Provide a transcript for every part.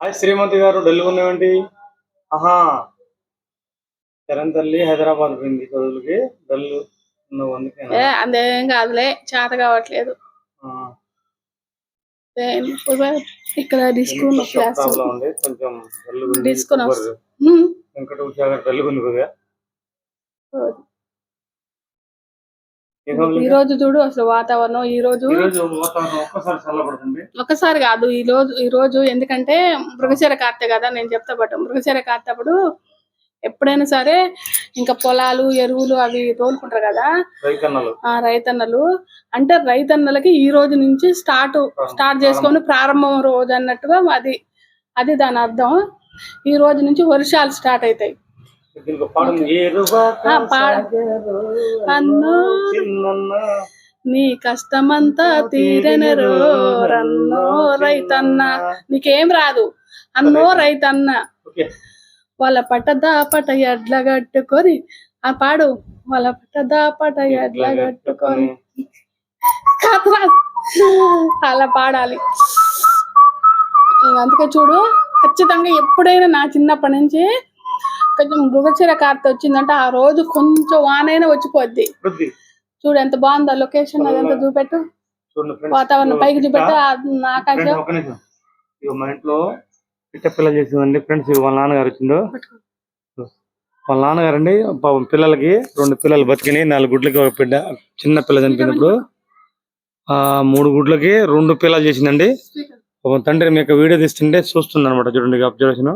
శ్రీమతి గారు డల్గా ఉన్నాయండి. ఆహా, చరణ్ తల్లి హైదరాబాద్ పోయింది చదువులకి. డల్ నువ్వు అందుకే అదేం కాదులే, చేత కావట్లేదు. ఇక్కడ డిస్కౌంట్ కొంచెం ఈ రోజు చూడు అసలు వాతావరణం. ఈ రోజు ఒక్కసారి కాదు, ఈ రోజు ఎందుకంటే మృగశిర కార్తె కదా. నేను చెప్తా పట్టు, మృగశిర కార్తె అప్పుడు ఎప్పుడైనా సరే ఇంకా పొలాలు ఎరువులు అవి తోలుకుంటారు కదా రైతన్నలు. అంటే రైతన్నలకి ఈ రోజు నుంచి స్టార్ట్ చేసుకొని ప్రారంభం రోజు అన్నట్టుగా అది దాని అర్థం. ఈ రోజు నుంచి వర్షాలు స్టార్ట్ అవుతాయి. నీ కష్టమంతా తీరెనరో రన్నో రైతన్న. నీకేం రాదు అన్నో రైతన్న. వాళ్ళ పట్టదాపట ఎడ్ల కట్టుకొని ఆ పాడు. వాళ్ళ పట్టదాపట ఎడ్ల కట్టుకొని అలా పాడాలి. అందుకే చూడు, ఖచ్చితంగా ఎప్పుడైనా నా చిన్నప్పటి నుంచి కొంచెం మృగశిర కార్తె వచ్చిందంటే ఆ రోజు కొంచెం వానైనా వచ్చిపోద్ది. చూడు ఎంత బాగుందో లొకేషన్. అదంతా చూపెట్టు, వాతావరణం పైకి చూపెట్టు. ఆకాశం మా ఇంట్లో పిల్ల చేసిందండి ఫ్రెండ్స్. వాళ్ళ నాన్నగారు వచ్చిండు. వాళ్ళ నాన్నగారండి పిల్లలకి 2 పిల్లలు బతికినాయి. 4 గుడ్లకి ఒక బిడ్డ. చిన్న పిల్ల చనిపోయినప్పుడు 3 గుడ్లకి 2 పిల్లలు చేసిందండి. ఒక తండ్రి మీకు వీడియో తీస్తుంటే చూస్తుంది అనమాట. చూడండి అబ్జర్వేషన్.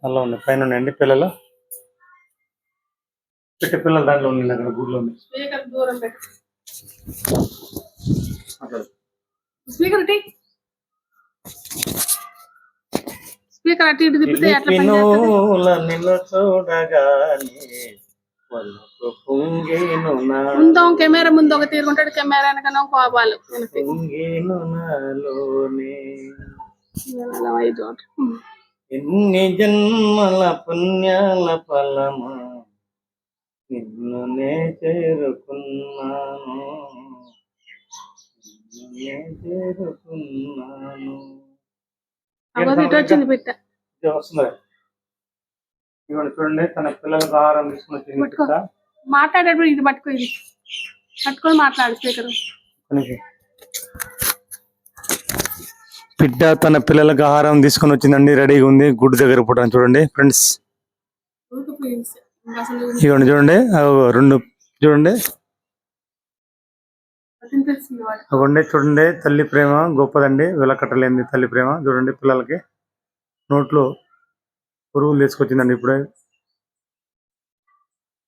అలా ఉన్నాయి, పైన ఉన్నాయండి పిల్లలు. పిల్లలు దాంట్లో ఉన్నాయి, అక్కడ గుడ్లో ఉన్నాయి. స్పీకర్ అటు ఇటు తిప్పితే ముందు కెమెరా ముందు ఒక తీరుకుంటాడు, కెమెరా వెనకనో కోపాలు. ఎన్ని జన్మల పుణ్యాల ఫలమా నిన్నునే చేరుకున్నాను, చేరుకున్నాను. వచ్చింది బిడ్డ వస్తుంది. చూడండి, తన పిల్లలకు ఆహారం తీసుకుని వచ్చింది. మాట్లాడేటప్పుడు ఇది పట్టుకొని మాట్లాడు. స్పీకర్ బిడ్డ తన పిల్లలకు ఆహారం తీసుకొని వచ్చిందండి. రెడీగా ఉంది గుడ్డు దగ్గర పుట్టాను. చూడండి ఫ్రెండ్స్, ఇవ్వండి చూడండి. 2 చూడండి. చూడండి తల్లి ప్రేమ గొప్పదండి. వెలకట్టలేంది తల్లి ప్రేమ. చూడండి పిల్లలకి నోట్లో పురుగులు తీసుకొచ్చిందండి ఇప్పుడే.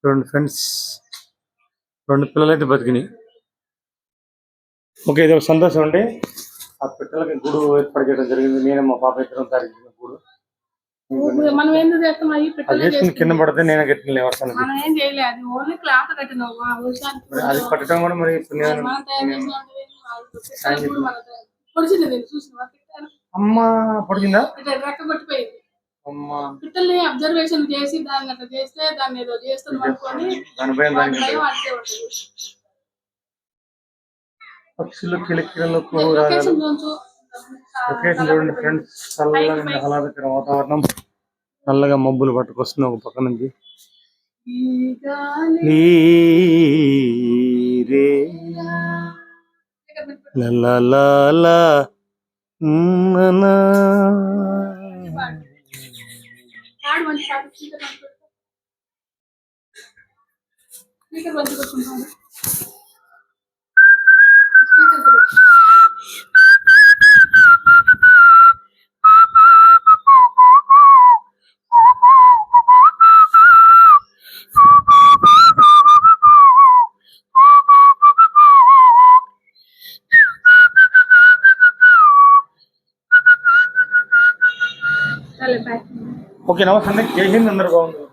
చూడండి ఫ్రెండ్స్, 2 పిల్లలు అయితే బతికినాయి. ఓకే, ఇది ఒక సంతోషం అండి. ఆ పిల్లలకి గుడు ఏర్పాటు చేయడం జరిగింది. నేను మా పాప ఇద్దరం తయారు చేసిన గుడు. అది కింద పడితే నేను కట్టిన అది కట్టడం కూడా మరి అమ్మ పడిచిందా. పిట్టల్ని అబ్జర్వేషన్ చేసి దాన్ని అట్లా చేస్తే దాన్ని ఏదో చేస్తున్నాం అనుకోని పక్షులు కిలకిలకు లొకేషన్ చూడండి ఫ్రెండ్స్. చల్లగా ఆహ్లాదకర వాతావరణం. నల్లగా మబ్బులు పట్టుకొస్తున్నాయి ఒక పక్క నుంచి. ఓకే, నమస్తే. జై హింద్. అందరూ బాగుంది.